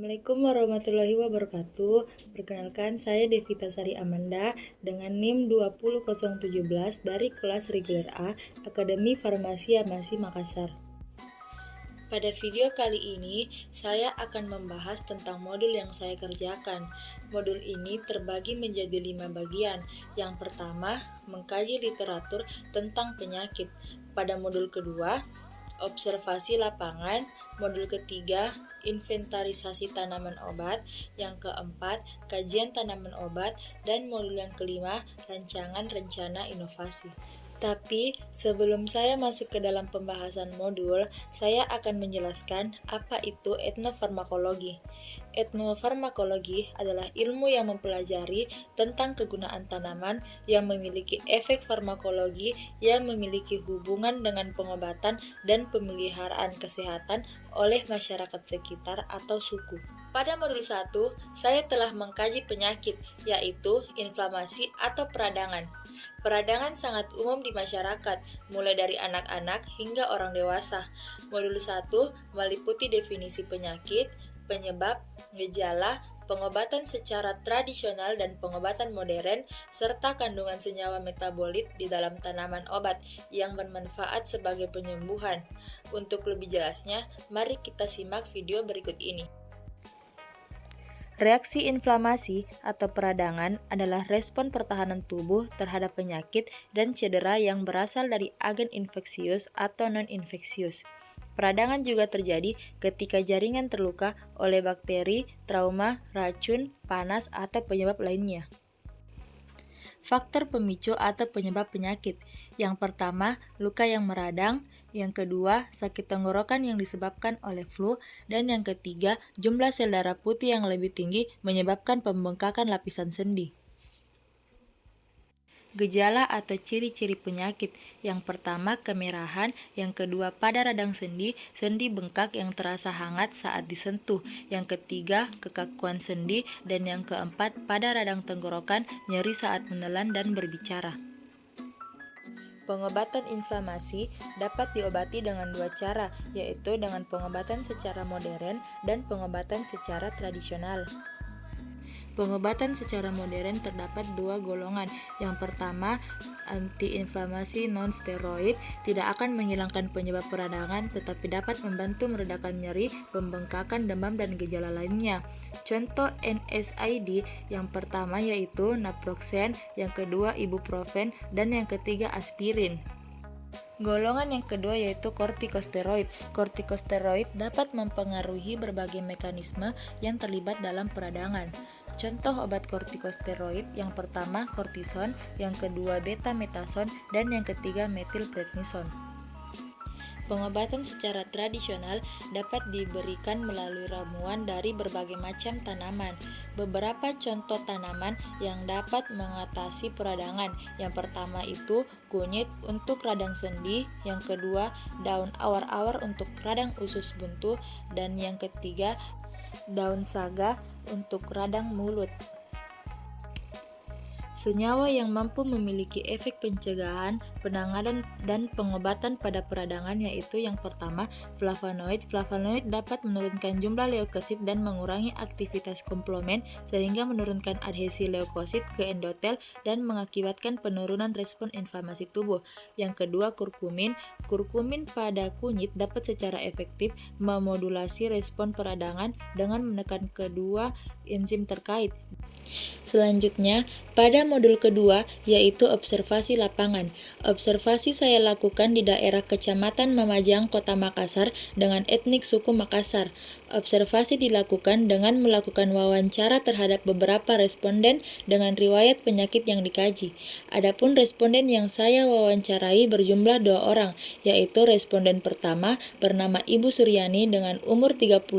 Assalamualaikum warahmatullahi wabarakatuh. Perkenalkan, saya Devita Sari Amanda dengan NIM 20017 dari kelas reguler A, Akademi Farmasi Amasi Makassar. Pada video kali ini, saya akan membahas tentang modul yang saya kerjakan. Modul ini terbagi menjadi 5 bagian. Yang pertama, mengkaji literatur tentang penyakit. Pada modul kedua, observasi lapangan. Modul ketiga, inventarisasi tanaman obat. Yang keempat, kajian tanaman obat. Dan modul yang kelima, rancangan rencana inovasi. Tapi sebelum saya masuk ke dalam pembahasan modul, saya akan menjelaskan apa itu etnofarmakologi. Etnofarmakologi adalah ilmu yang mempelajari tentang kegunaan tanaman yang memiliki efek farmakologi yang memiliki hubungan dengan pengobatan dan pemeliharaan kesehatan oleh masyarakat sekitar atau suku. Pada modul 1, saya telah mengkaji penyakit, yaitu inflamasi atau peradangan. Peradangan sangat umum di masyarakat, mulai dari anak-anak hingga orang dewasa. Modul 1 meliputi definisi penyakit, penyebab, gejala, pengobatan secara tradisional dan pengobatan modern, serta kandungan senyawa metabolit di dalam tanaman obat yang bermanfaat sebagai penyembuhan. Untuk lebih jelasnya, mari kita simak video berikut ini. Reaksi inflamasi atau peradangan adalah respon pertahanan tubuh terhadap penyakit dan cedera yang berasal dari agen infeksius atau non-infeksius. Peradangan juga terjadi ketika jaringan terluka oleh bakteri, trauma, racun, panas, atau penyebab lainnya. Faktor pemicu atau penyebab penyakit. Yang pertama, luka yang meradang. Yang kedua, sakit tenggorokan yang disebabkan oleh flu. Dan yang ketiga, jumlah sel darah putih yang lebih tinggi menyebabkan pembengkakan lapisan sendi. Gejala atau ciri-ciri penyakit. Yang pertama, kemerahan. Yang kedua, pada radang sendi, sendi bengkak yang terasa hangat saat disentuh. Yang ketiga, kekakuan sendi. Dan yang keempat, pada radang tenggorokan, nyeri saat menelan dan berbicara. Pengobatan inflamasi dapat diobati dengan 2 cara, yaitu dengan pengobatan secara modern dan pengobatan secara tradisional. Pengobatan secara modern terdapat 2 golongan. Yang pertama, antiinflamasi non-steroid tidak akan menghilangkan penyebab peradangan tetapi dapat membantu meredakan nyeri, pembengkakan, demam, dan gejala lainnya. Contoh NSAID yang pertama yaitu naproxen, yang kedua ibuprofen, dan yang ketiga aspirin. Golongan yang kedua yaitu kortikosteroid. Kortikosteroid dapat mempengaruhi berbagai mekanisme yang terlibat dalam peradangan. Contoh obat kortikosteroid yang pertama kortison, yang kedua betametason, dan yang ketiga metilprednison. Pengobatan secara tradisional dapat diberikan melalui ramuan dari berbagai macam tanaman. Beberapa contoh tanaman yang dapat mengatasi peradangan. Yang pertama itu kunyit untuk radang sendi, yang kedua daun awar-awar untuk radang usus buntu, dan yang ketiga daun saga untuk radang mulut. Senyawa yang mampu memiliki efek pencegahan, penanganan, dan pengobatan pada peradangan yaitu yang pertama, flavonoid. Flavonoid dapat menurunkan jumlah leukosit dan mengurangi aktivitas komplement sehingga menurunkan adhesi leukosit ke endotel dan mengakibatkan penurunan respon inflamasi tubuh. Yang kedua, kurkumin. Kurkumin pada kunyit dapat secara efektif memodulasi respon peradangan dengan menekan kedua enzim terkait. Selanjutnya, pada modul kedua yaitu observasi lapangan. Observasi saya lakukan di daerah Kecamatan Mamajang, Kota Makassar dengan etnik suku Makassar. Observasi dilakukan dengan melakukan wawancara terhadap beberapa responden dengan riwayat penyakit yang dikaji. Adapun responden yang saya wawancarai berjumlah 2 orang, yaitu responden pertama bernama Ibu Suryani dengan umur 39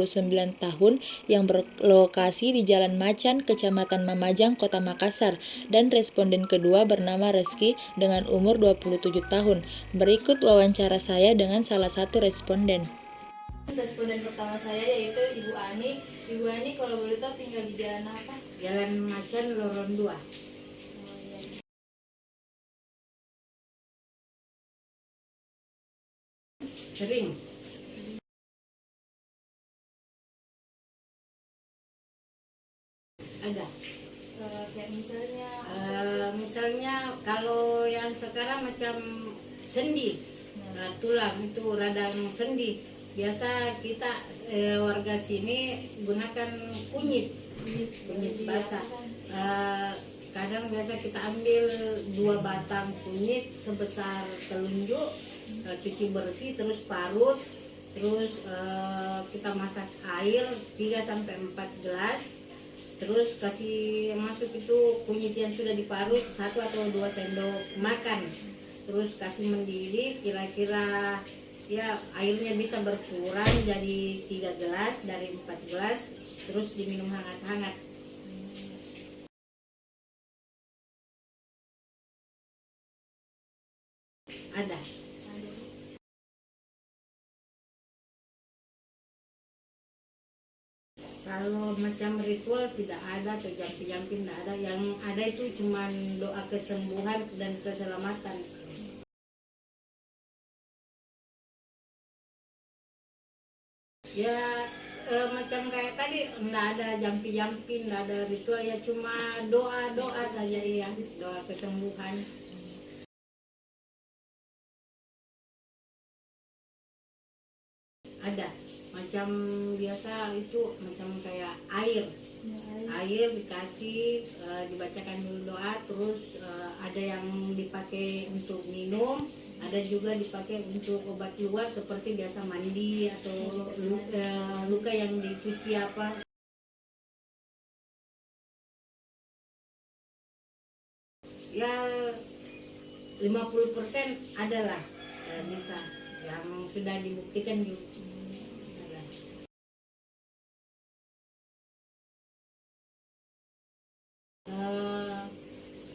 tahun yang berlokasi di Jalan Macan, Kecamatan Mamajang, Kota Makassar, dan responden kedua bernama Reski dengan umur 27 tahun. Berikut wawancara saya dengan salah satu responden. Responden pertama saya yaitu Ibu Ani. Ibu Ani kalau boleh tahu tinggal di jalan apa? Jalan Macan Lorong 2. Sering. Ada. Kayak misalnya Misalnya kalau yang sekarang macam sendi, tulang itu radang sendi. Biasa kita warga sini gunakan kunyit basah. Kadang biasa kita ambil 2 batang kunyit sebesar telunjuk, cuci bersih, terus parut, terus kita masak air 3-4 gelas, terus kasih masuk itu kunyit yang sudah diparut 1 atau 2 sendok makan, terus kasih mendidih kira-kira ya airnya bisa berkurang jadi 3 gelas dari 4 gelas, terus diminum hangat-hangat. Ada. Kalau macam ritual tidak ada, atau jampi-jampi tidak ada. Yang ada itu cuma doa kesembuhan dan keselamatan. Ya macam kayak tadi tidak ada jampi-jampi, tidak ada ritual, ya cuma doa-doa saja ya, doa kesembuhan. Ada macam biasa itu macam kayak air dikasih, dibacakan dulu doa, terus ada yang dipakai untuk minum, ada juga dipakai untuk obat luar seperti biasa mandi atau luka yang dicuci apa. Ya 50% adalah bisa yang sudah dibuktikan juga.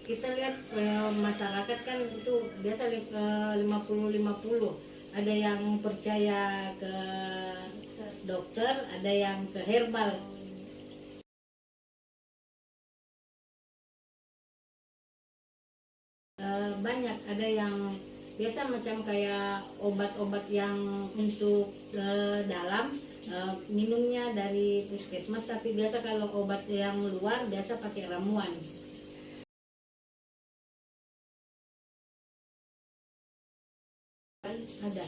Kita lihat masyarakat kan itu biasa 50-50, ada yang percaya ke dokter, ada yang ke herbal. Banyak, ada yang biasa macam kayak obat-obat yang untuk dalam, minumnya dari puskesmas, tapi biasa kalau obat yang luar biasa pakai ramuan. Ada.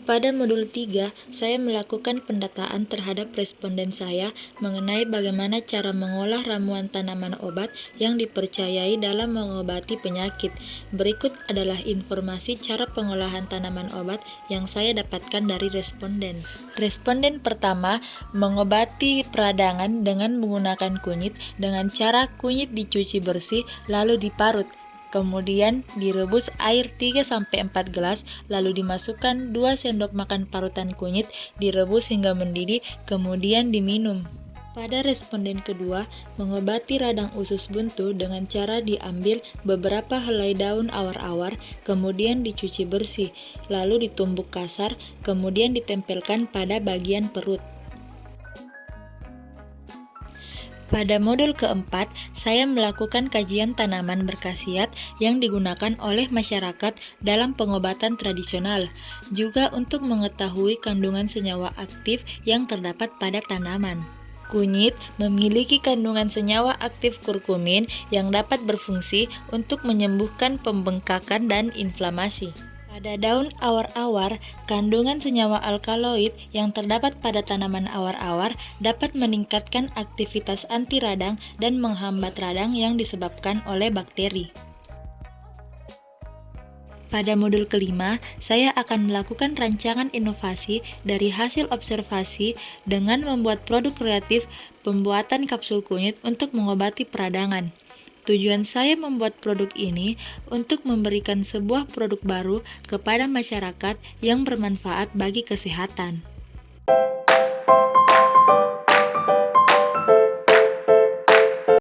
Pada modul 3, saya melakukan pendataan terhadap responden saya mengenai bagaimana cara mengolah ramuan tanaman obat yang dipercayai dalam mengobati penyakit. Berikut adalah informasi cara pengolahan tanaman obat yang saya dapatkan dari responden. Responden pertama mengobati peradangan dengan menggunakan kunyit dengan cara kunyit dicuci bersih lalu diparut. Kemudian direbus air 3-4 gelas, lalu dimasukkan 2 sendok makan parutan kunyit, direbus hingga mendidih, kemudian diminum. Pada responden kedua, mengobati radang usus buntu dengan cara diambil beberapa helai daun awar-awar, kemudian dicuci bersih, lalu ditumbuk kasar, kemudian ditempelkan pada bagian perut. Pada modul keempat, saya melakukan kajian tanaman berkhasiat yang digunakan oleh masyarakat dalam pengobatan tradisional, juga untuk mengetahui kandungan senyawa aktif yang terdapat pada tanaman. Kunyit memiliki kandungan senyawa aktif kurkumin yang dapat berfungsi untuk menyembuhkan pembengkakan dan inflamasi. Pada daun awar-awar, kandungan senyawa alkaloid yang terdapat pada tanaman awar-awar dapat meningkatkan aktivitas anti radang dan menghambat radang yang disebabkan oleh bakteri. Pada modul kelima, saya akan melakukan rancangan inovasi dari hasil observasi dengan membuat produk kreatif pembuatan kapsul kunyit untuk mengobati peradangan. Tujuan saya membuat produk ini untuk memberikan sebuah produk baru kepada masyarakat yang bermanfaat bagi kesehatan.